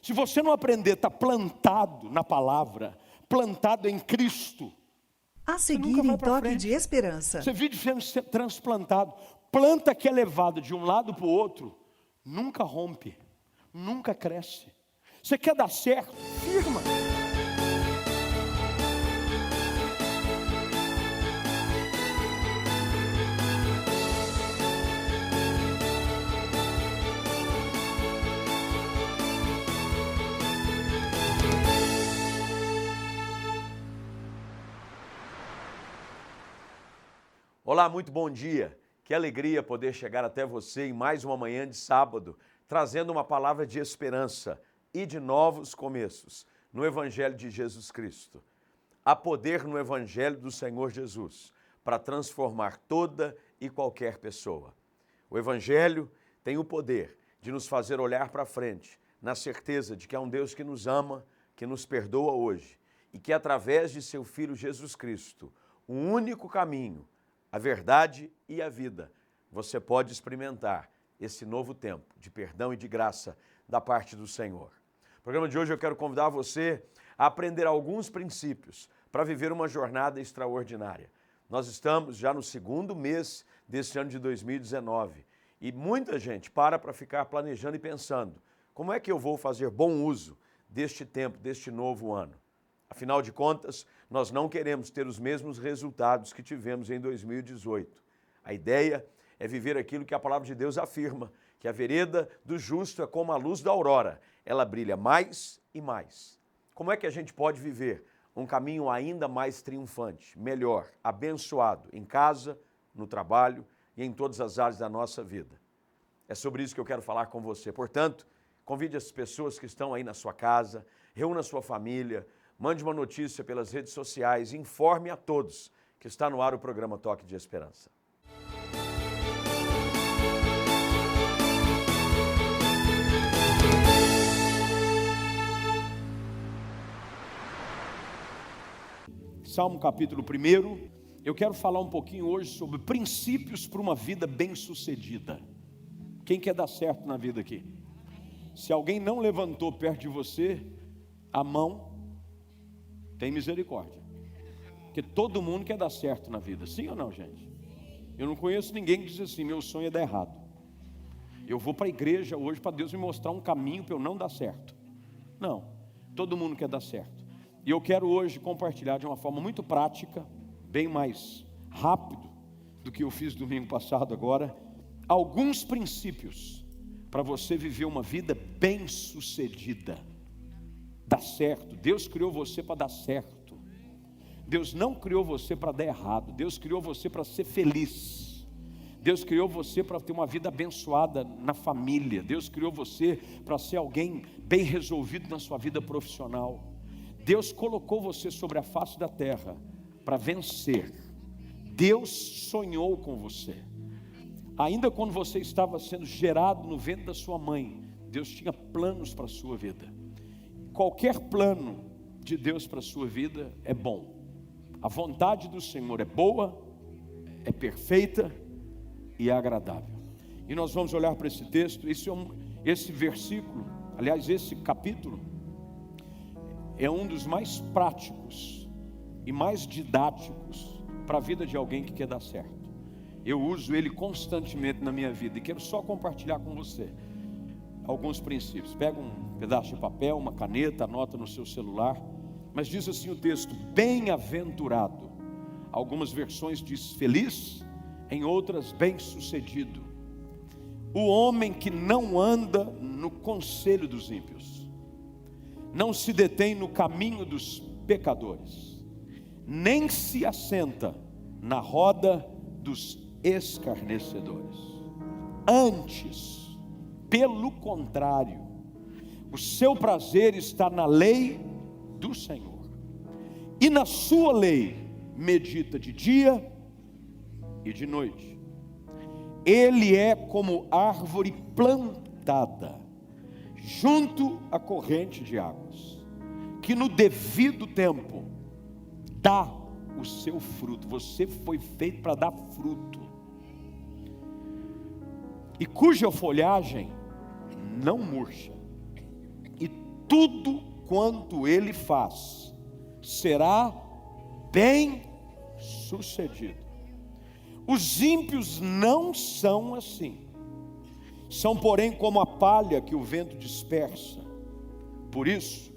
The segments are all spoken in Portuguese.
Se você não aprender a estar plantado na palavra, plantado em Cristo, A seguir, nunca vai em pra Toque frente. de Esperança. Você vive sendo transplantado. Planta que é levada de um lado para o outro, nunca rompe, nunca cresce. Você quer dar certo? Firma. Olá, muito bom dia. Que alegria poder chegar até você em mais uma manhã de sábado, trazendo uma palavra de esperança e de novos começos no Evangelho de Jesus Cristo. Há poder no Evangelho do Senhor Jesus para transformar toda e qualquer pessoa. O Evangelho tem o poder de nos fazer olhar para frente, na certeza de que há um Deus que nos ama, que nos perdoa hoje e que através de seu Filho Jesus Cristo, o único caminho, a verdade e a vida, você pode experimentar esse novo tempo de perdão e de graça da parte do Senhor. No programa de hoje eu quero convidar você a aprender alguns princípios para viver uma jornada extraordinária. Nós estamos já no segundo mês deste ano de 2019 e muita gente para ficar planejando e pensando, como é que eu vou fazer bom uso deste tempo, deste novo ano? Afinal de contas, nós não queremos ter os mesmos resultados que tivemos em 2018. A ideia é viver aquilo que a palavra de Deus afirma, que a vereda do justo é como a luz da aurora, ela brilha mais e mais. Como é que a gente pode viver um caminho ainda mais triunfante, melhor, abençoado, em casa, no trabalho e em todas as áreas da nossa vida? É sobre isso que eu quero falar com você. Portanto, convide as pessoas que estão aí na sua casa, reúna a sua família, mande uma notícia pelas redes sociais, informe a todos que está no ar o programa Toque de Esperança. Salmo capítulo 1, eu quero falar um pouquinho hoje sobre princípios para uma vida bem-sucedida. Quem quer dar certo na vida aqui? Se alguém não levantou perto de você a mão, tem misericórdia. Porque todo mundo quer dar certo na vida, sim ou não, gente? Eu não conheço ninguém que diz assim, meu sonho é dar errado. Eu vou para a igreja hoje para Deus me mostrar um caminho para eu não dar certo. Não, todo mundo quer dar certo. E eu quero hoje compartilhar de uma forma muito prática, bem mais rápido do que eu fiz domingo passado agora, alguns princípios para você viver uma vida bem-sucedida. Dar certo. Deus criou você para dar certo. Deus não criou você para dar errado. Deus criou você para ser feliz. Deus criou você para ter uma vida abençoada na família. Deus criou você para ser alguém bem resolvido na sua vida profissional. Deus colocou você sobre a face da terra para vencer. Deus sonhou com você. Ainda quando você estava sendo gerado no ventre da sua mãe, Deus tinha planos para a sua vida. Qualquer plano de Deus para a sua vida é bom. A vontade do Senhor é boa, é perfeita e é agradável. E nós vamos olhar para esse texto, esse versículo, aliás, esse capítulo, é um dos mais práticos e mais didáticos para a vida de alguém que quer dar certo. Eu uso ele constantemente na minha vida e quero só compartilhar com você alguns princípios. Pega um pedaço de papel, uma caneta, anota no seu celular. Mas diz assim o texto: bem-aventurado. Algumas versões diz feliz, em outras bem-sucedido. O homem que não anda no conselho dos ímpios, não se detém no caminho dos pecadores, nem se assenta na roda dos escarnecedores. Antes, pelo contrário, o seu prazer está na lei do Senhor, e na sua lei medita de dia e de noite. Ele é como árvore plantada junto à corrente de águas, que no devido tempo dá o seu fruto. Você foi feito para dar fruto, e cuja folhagem não murcha, e tudo quanto ele faz será bem sucedido. Os ímpios não são assim. São, porém, como a palha que o vento dispersa. Por isso,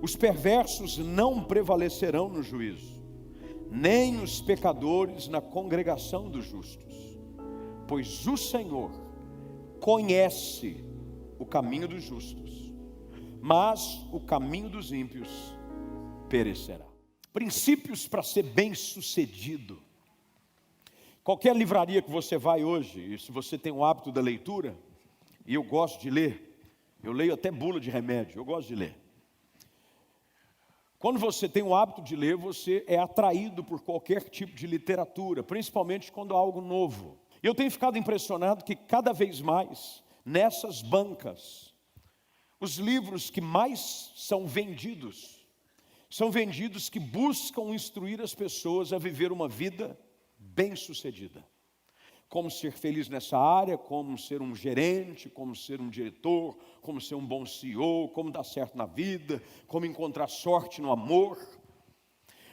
os perversos não prevalecerão no juízo, nem os pecadores na congregação dos justos. Pois o Senhor conhece o caminho dos justos, mas o caminho dos ímpios perecerá. Princípios para ser bem-sucedido. Qualquer livraria que você vai hoje, e se você tem o hábito da leitura, e eu gosto de ler, eu leio até bula de remédio, eu gosto de ler. Quando você tem o hábito de ler, você é atraído por qualquer tipo de literatura, principalmente quando há algo novo. E eu tenho ficado impressionado que cada vez mais, nessas bancas, os livros que mais são vendidos que buscam instruir as pessoas a viver uma vida bem-sucedida. Como ser feliz nessa área, como ser um gerente, como ser um diretor, como ser um bom CEO, como dar certo na vida, como encontrar sorte no amor.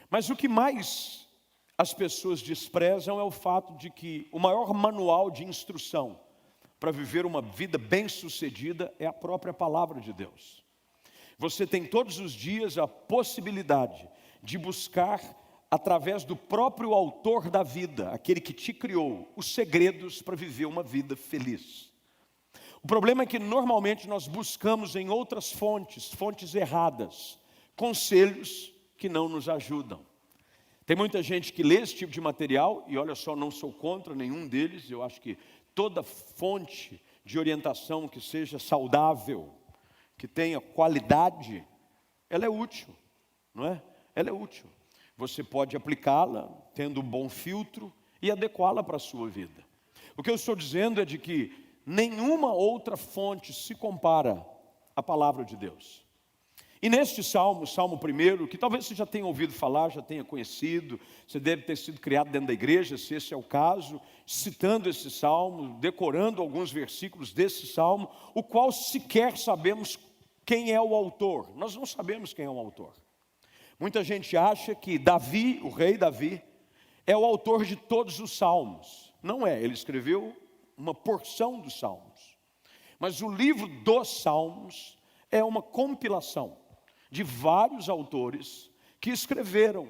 Mas o que mais as pessoas desprezam é o fato de que o maior manual de instrução para viver uma vida bem-sucedida é a própria palavra de Deus. Você tem todos os dias a possibilidade de buscar, através do próprio autor da vida, aquele que te criou, os segredos para viver uma vida feliz. O problema é que normalmente nós buscamos em outras fontes erradas, conselhos que não nos ajudam. Tem muita gente que lê esse tipo de material, e olha só, não sou contra nenhum deles, eu acho que toda fonte de orientação que seja saudável, que tenha qualidade, ela é útil, não é? Ela é útil. Você pode aplicá-la, tendo um bom filtro, e adequá-la para a sua vida. O que eu estou dizendo é de que nenhuma outra fonte se compara à palavra de Deus. E neste salmo, Salmo 1, que talvez você já tenha ouvido falar, já tenha conhecido, você deve ter sido criado dentro da igreja, se esse é o caso, citando esse salmo, decorando alguns versículos desse salmo, o qual sequer sabemos quem é o autor. Nós não sabemos quem é o autor. Muita gente acha que Davi, o rei Davi, é o autor de todos os salmos. Não é, ele escreveu uma porção dos salmos. Mas o livro dos salmos é uma compilação de vários autores que escreveram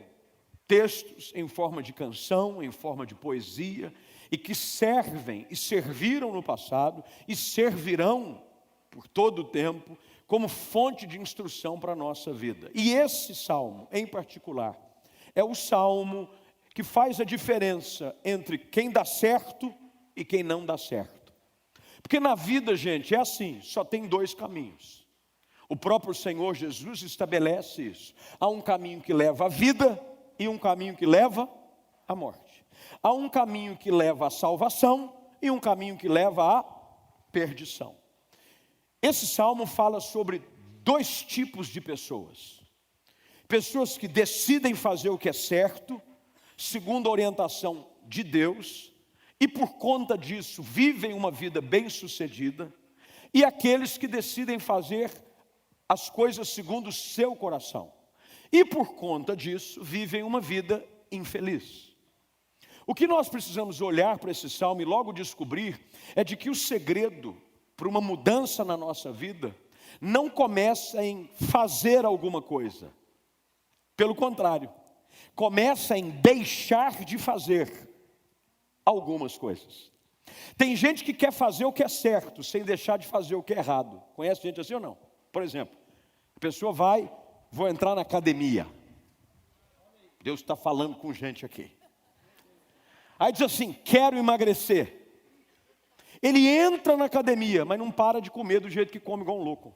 textos em forma de canção, em forma de poesia, e que servem e serviram no passado e servirão por todo o tempo como fonte de instrução para a nossa vida. E esse salmo, em particular, é o salmo que faz a diferença entre quem dá certo e quem não dá certo. Porque na vida, gente, é assim, só tem dois caminhos. O próprio Senhor Jesus estabelece isso. Há um caminho que leva à vida e um caminho que leva à morte. Há um caminho que leva à salvação e um caminho que leva à perdição. Esse salmo fala sobre dois tipos de pessoas. Pessoas que decidem fazer o que é certo, segundo a orientação de Deus, e por conta disso vivem uma vida bem-sucedida, e aqueles que decidem fazer as coisas segundo o seu coração, e por conta disso vivem uma vida infeliz. O que nós precisamos olhar para esse salmo e logo descobrir é de que o segredo para uma mudança na nossa vida não começa em fazer alguma coisa. Pelo contrário, começa em deixar de fazer algumas coisas. Tem gente que quer fazer o que é certo, sem deixar de fazer o que é errado. Conhece gente assim ou não? Por exemplo, a pessoa vou entrar na academia. Deus está falando com gente aqui. Aí diz assim, quero emagrecer. Ele entra na academia, mas não para de comer do jeito que come igual um louco.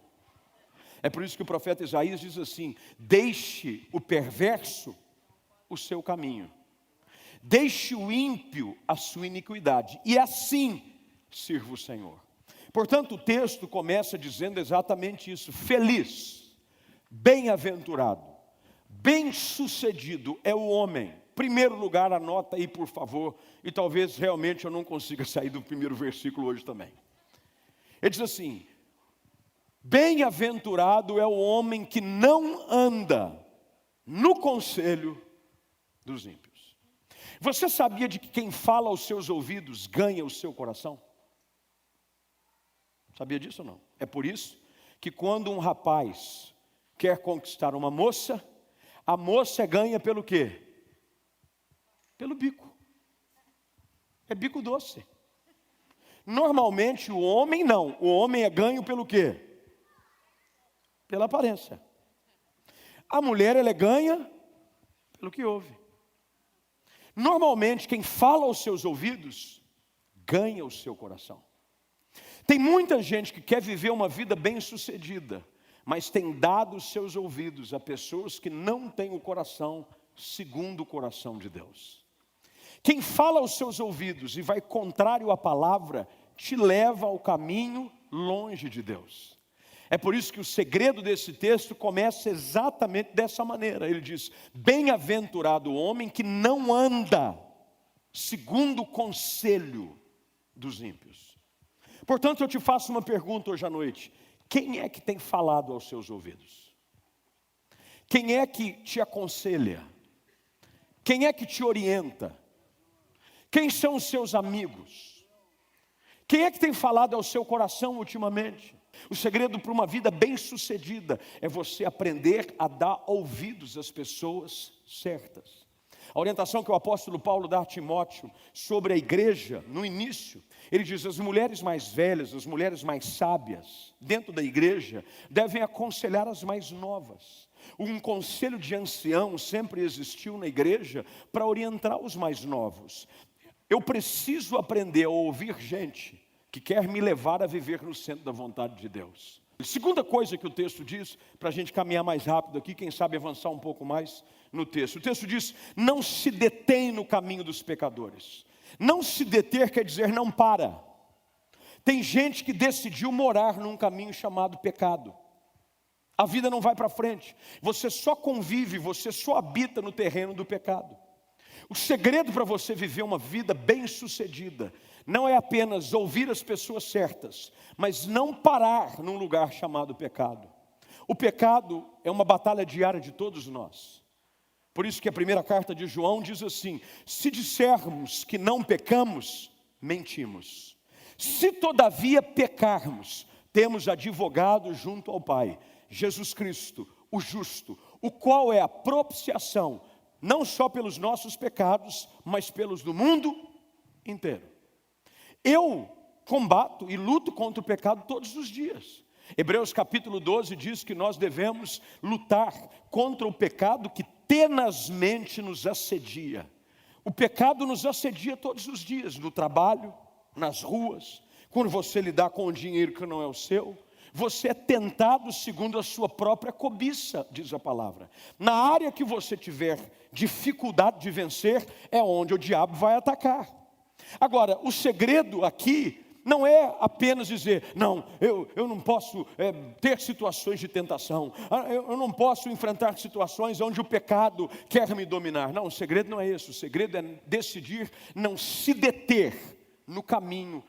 É por isso que o profeta Isaías diz assim, deixe o perverso o seu caminho. Deixe o ímpio a sua iniquidade, e assim sirva o Senhor. Portanto, o texto começa dizendo exatamente isso. Feliz, bem-aventurado, bem-sucedido é o homem. Primeiro lugar, anota aí por favor, e talvez realmente eu não consiga sair do primeiro versículo hoje também. Ele diz assim, Bem-aventurado é o homem que não anda no conselho dos ímpios. Você sabia de que quem fala aos seus ouvidos ganha o seu coração? Sabia disso ou não? É por isso que quando um rapaz quer conquistar uma moça, a moça ganha pelo quê? Pelo bico. É bico doce. Normalmente o homem não. O homem é ganho pelo quê? Pela aparência. A mulher, ela é ganha pelo que ouve. Normalmente quem fala aos seus ouvidos ganha o seu coração. Tem muita gente que quer viver uma vida bem-sucedida, mas tem dado os seus ouvidos a pessoas que não têm o coração segundo o coração de Deus. Quem fala aos seus ouvidos e vai contrário à palavra, te leva ao caminho longe de Deus. É por isso que o segredo desse texto começa exatamente dessa maneira. Ele diz: bem-aventurado o homem que não anda segundo o conselho dos ímpios. Portanto, eu te faço uma pergunta hoje à noite: quem é que tem falado aos seus ouvidos? Quem é que te aconselha? Quem é que te orienta? Quem são os seus amigos? Quem é que tem falado ao seu coração ultimamente? O segredo para uma vida bem-sucedida é você aprender a dar ouvidos às pessoas certas. A orientação que o apóstolo Paulo dá a Timóteo sobre a igreja, no início, ele diz: as mulheres mais velhas, as mulheres mais sábias, dentro da igreja, devem aconselhar as mais novas. Um conselho de ancião sempre existiu na igreja para orientar os mais novos. Eu preciso aprender a ouvir gente que quer me levar a viver no centro da vontade de Deus. Segunda coisa que o texto diz, para a gente caminhar mais rápido aqui, quem sabe avançar um pouco mais no texto. O texto diz: não se detém no caminho dos pecadores. Não se deter quer dizer não para. Tem gente que decidiu morar num caminho chamado pecado. A vida não vai para frente. Você só convive, você só habita no terreno do pecado. O segredo para você viver uma vida bem-sucedida não é apenas ouvir as pessoas certas, mas não parar num lugar chamado pecado. O pecado é uma batalha diária de todos nós. Por isso que a primeira carta de João diz assim: se dissermos que não pecamos, mentimos. Se todavia pecarmos, temos advogado junto ao Pai, Jesus Cristo, o justo, o qual é a propiciação, não só pelos nossos pecados, mas pelos do mundo inteiro. Eu combato e luto contra o pecado todos os dias. Hebreus capítulo 12 diz que nós devemos lutar contra o pecado que tenazmente nos assedia. O pecado nos assedia todos os dias, no trabalho, nas ruas, quando você lidar com o dinheiro que não é o seu. Você é tentado segundo a sua própria cobiça, diz a palavra. Na área que você tiver dificuldade de vencer, é onde o diabo vai atacar. Agora, o segredo aqui não é apenas dizer: não, eu não posso ter situações de tentação, eu não posso enfrentar situações onde o pecado quer me dominar. Não, o segredo não é esse. O segredo é decidir não se deter no caminho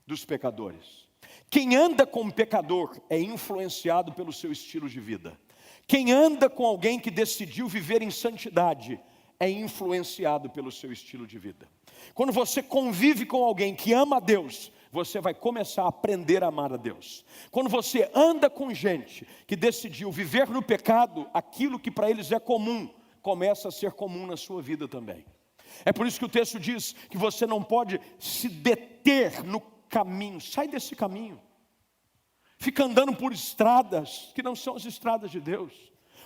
dos pecadores. Quem anda com um pecador é influenciado pelo seu estilo de vida. Quem anda com alguém que decidiu viver em santidade é influenciado pelo seu estilo de vida. Quando você convive com alguém que ama a Deus, você vai começar a aprender a amar a Deus. Quando você anda com gente que decidiu viver no pecado, aquilo que para eles é comum, começa a ser comum na sua vida também. É por isso que o texto diz que você não pode se deter no caminho. Sai desse caminho. Fica andando por estradas que não são as estradas de Deus.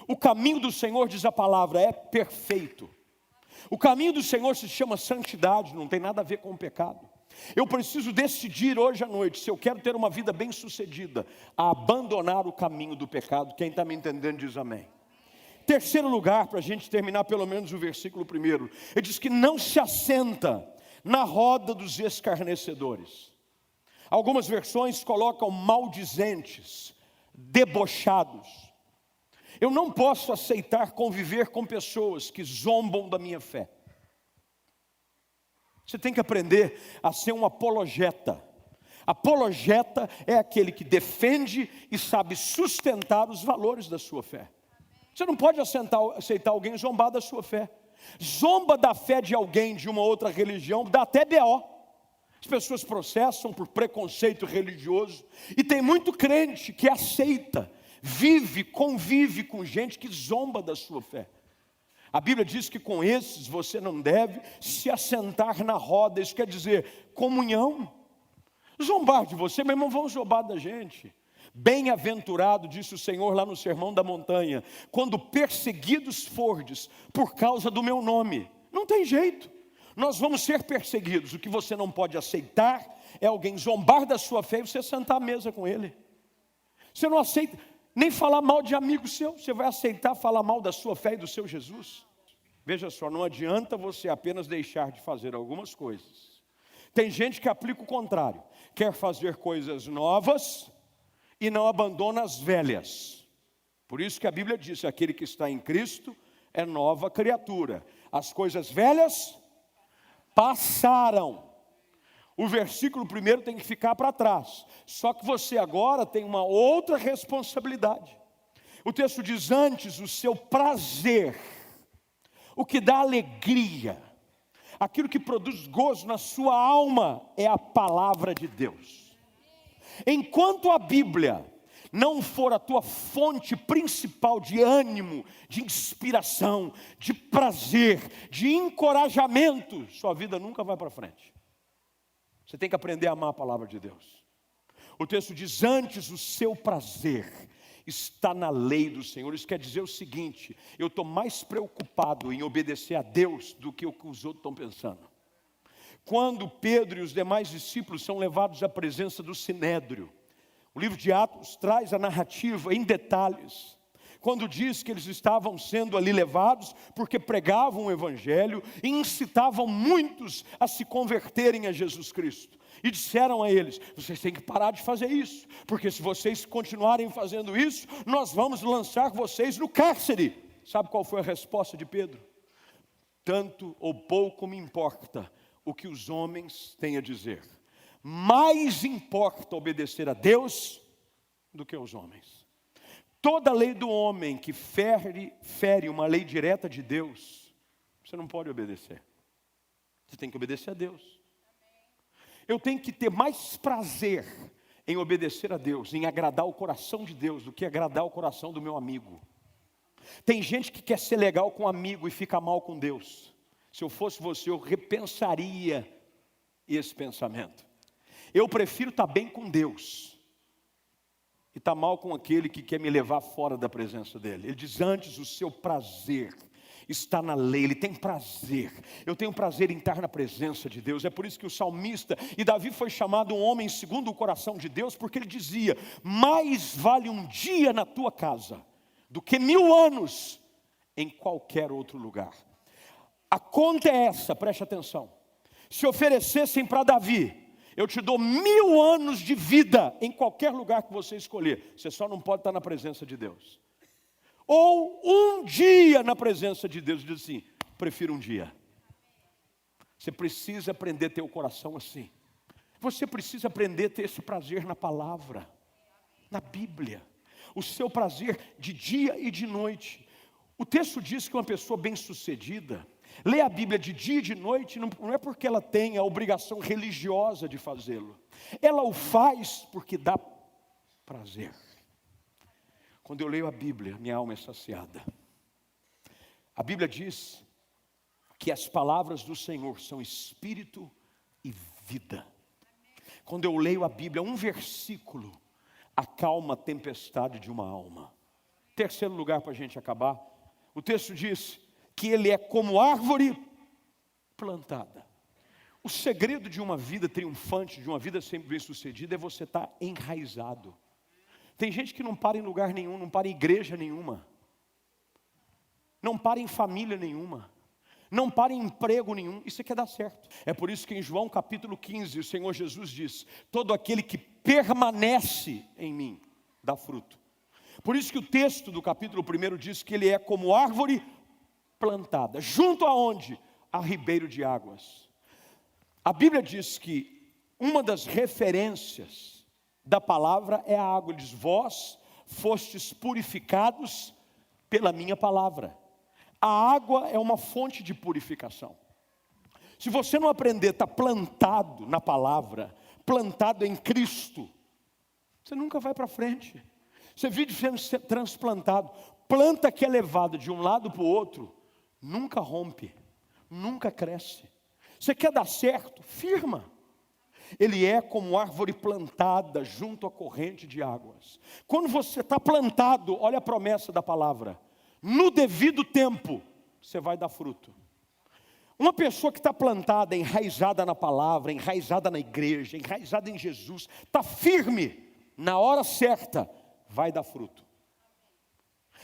O caminho do Senhor, diz a palavra, é perfeito. O caminho do Senhor se chama santidade, não tem nada a ver com o pecado. Eu preciso decidir hoje à noite, se eu quero ter uma vida bem-sucedida, a abandonar o caminho do pecado. Quem está me entendendo diz amém. Terceiro lugar, para a gente terminar pelo menos o versículo 1, ele diz que não se assenta na roda dos escarnecedores. Algumas versões colocam maldizentes, debochados. Eu não posso aceitar conviver com pessoas que zombam da minha fé. Você tem que aprender a ser um apologeta, Apologeta é aquele que defende e sabe sustentar os valores da sua fé. Você não pode aceitar alguém zombar da sua fé. Zomba da fé de alguém de uma outra religião, dá até BO. As pessoas processam por preconceito religioso. E tem muito crente que aceita, convive com gente que zomba da sua fé. A Bíblia diz que com esses você não deve se assentar na roda. Isso quer dizer comunhão. Zombar de você, meu irmão, vão zombar da gente. Bem-aventurado, disse o Senhor lá no Sermão da Montanha, quando perseguidos fordes por causa do meu nome. Não tem jeito, nós vamos ser perseguidos. O que você não pode aceitar é alguém zombar da sua fé e você sentar à mesa com ele. Você não aceita nem falar mal de amigo seu, você vai aceitar falar mal da sua fé e do seu Jesus? Veja só, não adianta você apenas deixar de fazer algumas coisas. Tem gente que aplica o contrário, quer fazer coisas novas e não abandona as velhas. Por isso que a Bíblia diz, aquele que está em Cristo é nova criatura. As coisas velhas passaram. O versículo primeiro tem que ficar para trás. Só que você agora tem uma outra responsabilidade. O texto diz, antes o seu prazer, o que dá alegria, aquilo que produz gozo na sua alma é a palavra de Deus. Enquanto a Bíblia não for a tua fonte principal de ânimo, de inspiração, de prazer, de encorajamento, sua vida nunca vai para frente. Você tem que aprender a amar a palavra de Deus. O texto diz, antes o seu prazer está na lei do Senhor. Isso quer dizer o seguinte, eu estou mais preocupado em obedecer a Deus do que o que os outros estão pensando. Quando Pedro e os demais discípulos são levados à presença do Sinédrio, o livro de Atos traz a narrativa em detalhes. Quando diz que eles estavam sendo ali levados porque pregavam o Evangelho e incitavam muitos a se converterem a Jesus Cristo. E disseram a eles, vocês têm que parar de fazer isso, porque se vocês continuarem fazendo isso, nós vamos lançar vocês no cárcere. Sabe qual foi a resposta de Pedro? Tanto ou pouco me importa o que os homens têm a dizer. Mais importa obedecer a Deus do que aos homens. Toda lei do homem que fere uma lei direta de Deus, você não pode obedecer. Você tem que obedecer a Deus. Eu tenho que ter mais prazer em obedecer a Deus, em agradar o coração de Deus, do que agradar o coração do meu amigo. Tem gente que quer ser legal com um amigo e fica mal com Deus. Se eu fosse você, eu repensaria esse pensamento. Eu prefiro estar bem com Deus e estar mal com aquele que quer me levar fora da presença dele. Ele diz, antes o seu prazer está na lei, ele tem prazer. Eu tenho prazer em estar na presença de Deus. É por isso que o salmista, e Davi foi chamado um homem segundo o coração de Deus, porque ele dizia, mais vale um dia na tua casa do que 1000 anos em qualquer outro lugar. A conta é essa, preste atenção. Se oferecessem para Davi, eu te dou 1000 anos de vida em qualquer lugar que você escolher. Você só não pode estar na presença de Deus. Ou um dia na presença de Deus. Diz assim, prefiro um dia. Você precisa aprender a ter o coração assim. Você precisa aprender a ter esse prazer na palavra, na Bíblia. O seu prazer de dia e de noite. O texto diz que uma pessoa bem-sucedida lê a Bíblia de dia e de noite, não é porque ela tem a obrigação religiosa de fazê-lo. Ela o faz porque dá prazer. Quando eu leio a Bíblia, minha alma é saciada. A Bíblia diz que as palavras do Senhor são espírito e vida. Quando eu leio a Bíblia, um versículo acalma a tempestade de uma alma. Terceiro lugar para a gente acabar, o texto diz que ele é como árvore plantada. O segredo de uma vida triunfante, de uma vida sempre bem-sucedida, é você estar enraizado. Tem gente que não para em lugar nenhum, não para em igreja nenhuma, não para em família nenhuma, não para em emprego nenhum. Isso quer dar certo. É por isso que em João capítulo 15, o Senhor Jesus diz, todo aquele que permanece em mim, dá fruto. Por isso que o texto do capítulo 1 diz que ele é como árvore plantada, junto aonde? A ribeiro de águas. A Bíblia diz que Uma das referências da palavra é a água. Ele diz: vós fostes purificados pela minha palavra. A água é uma fonte de purificação. Se você não aprender a estar plantado na palavra, plantado em Cristo, você nunca vai para frente. Você vive sendo transplantado. Planta que é levada de um lado para o outro, nunca rompe, nunca cresce. Você quer dar certo? Firma. Ele é como árvore plantada junto à corrente de águas. Quando você está plantado, olha a promessa da palavra: no devido tempo, você vai dar fruto. Uma pessoa que está plantada, enraizada na palavra, enraizada na igreja, enraizada em Jesus, está firme, na hora certa, vai dar fruto.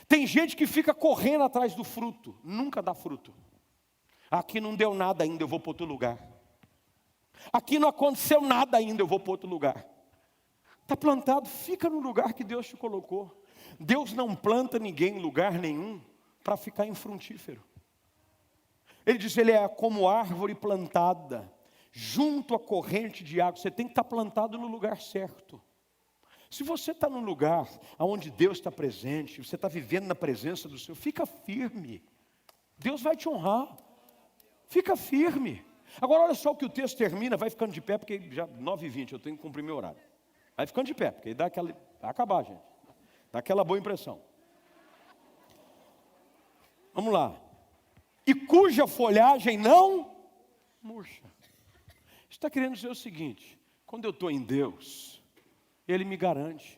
Tem gente que fica correndo atrás do fruto, nunca dá fruto. Aqui não deu nada ainda, eu vou para outro lugar. Aqui não aconteceu nada ainda, eu vou para outro lugar. Está plantado, fica no lugar que Deus te colocou. Deus não planta ninguém em lugar nenhum para ficar infrutífero. Ele diz: ele é como árvore plantada junto à corrente de água. Você tem que estar plantado no lugar certo. Se você está num lugar onde Deus está presente, você está vivendo na presença do Senhor, fica firme. Deus vai te honrar. Fica firme. Agora olha só o que o texto termina, vai ficando de pé, porque já 9h20, eu tenho que cumprir meu horário. Vai ficando de pé, porque dá aquela... Vai acabar, gente. Dá aquela boa impressão. Vamos lá. E cuja folhagem não murcha. Está querendo dizer o seguinte: quando eu estou em Deus, Ele me garante.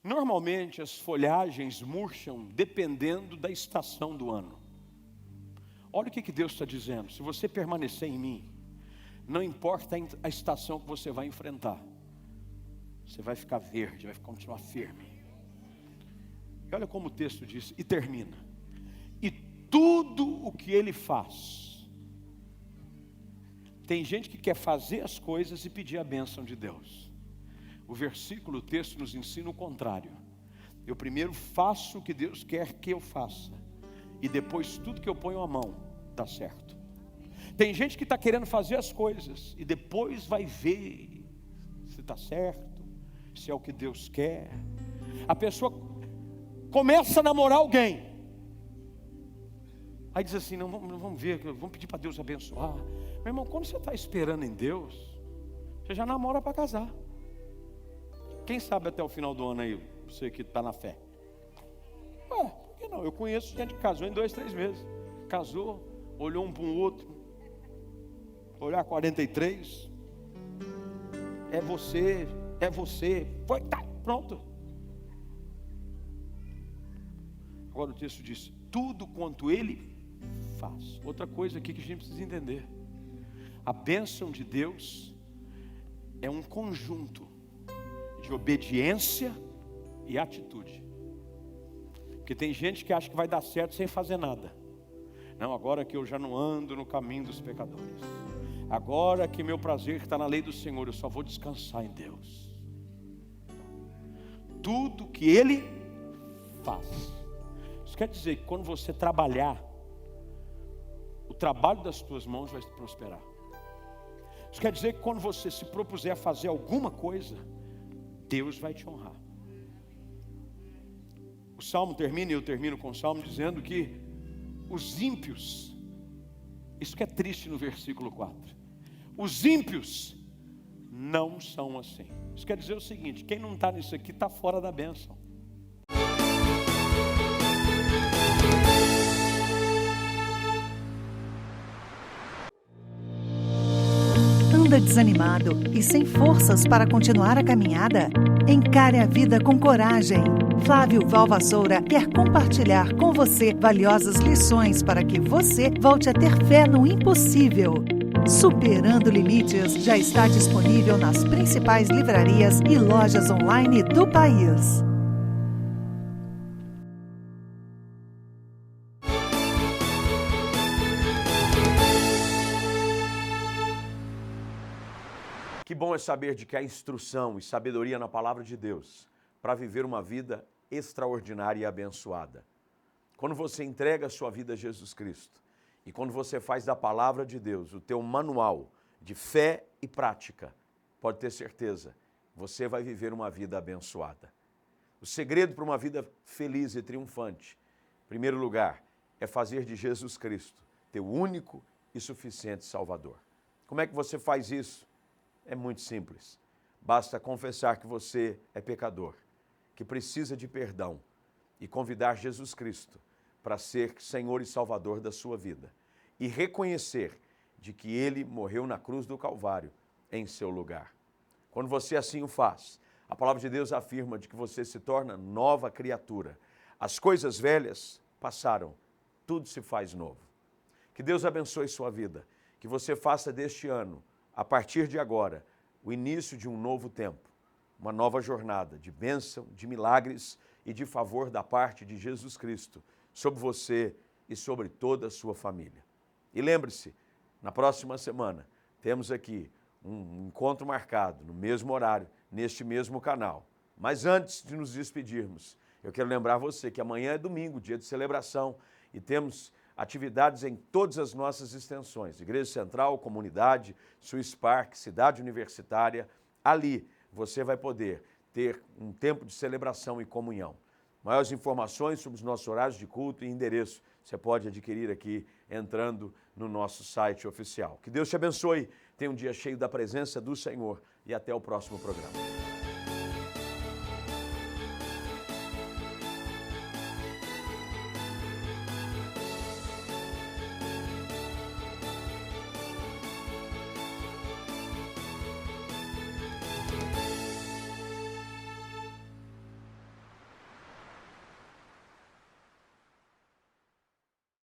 Normalmente as folhagens murcham dependendo da estação do ano. Olha o que Deus está dizendo: se você permanecer em mim, não importa a estação que você vai enfrentar, você vai ficar verde, vai continuar firme. E olha como o texto diz, e termina: e tudo o que Ele faz. Tem gente que quer fazer as coisas e pedir a bênção de Deus. O versículo, o texto nos ensina o contrário. Eu primeiro faço o que Deus quer que eu faça, e depois tudo que eu ponho a mão dá certo. Tem gente que está querendo fazer as coisas e depois vai ver se está certo, se é o que Deus quer. A pessoa começa a namorar alguém, aí diz assim: não, vamos ver, vamos pedir para Deus abençoar. Meu irmão, quando você está esperando em Deus, você já namora para casar. Quem sabe até o final do ano aí, você que está na fé. Por que não? Eu conheço gente que casou em 2, 3 meses. Casou, olhou um para o outro, olhar 43. É você, foi, tá, pronto. Agora o texto diz: tudo quanto Ele faz. Outra coisa aqui que a gente precisa entender: a bênção de Deus é um conjunto de obediência e atitude. Porque tem gente que acha que vai dar certo sem fazer nada. Não, agora que eu já não ando no caminho dos pecadores, agora que meu prazer está na lei do Senhor, eu só vou descansar em Deus. Tudo que Ele faz. Isso quer dizer que quando você trabalhar, o trabalho das tuas mãos vai prosperar. Isso quer dizer que quando você se propuser a fazer alguma coisa, Deus vai te honrar. O Salmo termina, e eu termino com o Salmo dizendo que os ímpios, isso que é triste no versículo 4, os ímpios não são assim. Isso quer dizer o seguinte: quem não está nisso aqui está fora da bênção. Anda desanimado e sem forças para continuar a caminhada? Encare a vida com coragem. Flávio Valvassoura quer compartilhar com você valiosas lições para que você volte a ter fé no impossível. Superando Limites já está disponível nas principais livrarias e lojas online do país. Que bom é saber de que há instrução e sabedoria na palavra de Deus para viver uma vida extraordinária e abençoada. Quando você entrega a sua vida a Jesus Cristo e quando você faz da palavra de Deus o teu manual de fé e prática, pode ter certeza, você vai viver uma vida abençoada. O segredo para uma vida feliz e triunfante, em primeiro lugar, é fazer de Jesus Cristo teu único e suficiente Salvador. Como é que você faz isso? É muito simples. Basta confessar que você é pecador, que precisa de perdão e convidar Jesus Cristo para ser Senhor e Salvador da sua vida e reconhecer de que Ele morreu na cruz do Calvário em seu lugar. Quando você assim o faz, a palavra de Deus afirma de que você se torna nova criatura. As coisas velhas passaram, tudo se faz novo. Que Deus abençoe sua vida, que você faça deste ano, a partir de agora, o início de um novo tempo, uma nova jornada de bênção, de milagres e de favor da parte de Jesus Cristo sobre você e sobre toda a sua família. E lembre-se, na próxima semana, temos aqui um encontro marcado, no mesmo horário, neste mesmo canal. Mas antes de nos despedirmos, eu quero lembrar você que amanhã é domingo, dia de celebração, e temos atividades em todas as nossas extensões, Igreja Central, Comunidade, Swiss Park, Cidade Universitária. Ali você vai poder ter um tempo de celebração e comunhão. Maiores informações sobre os nossos horários de culto e endereço você pode adquirir aqui entrando no nosso site oficial. Que Deus te abençoe, tenha um dia cheio da presença do Senhor e até o próximo programa.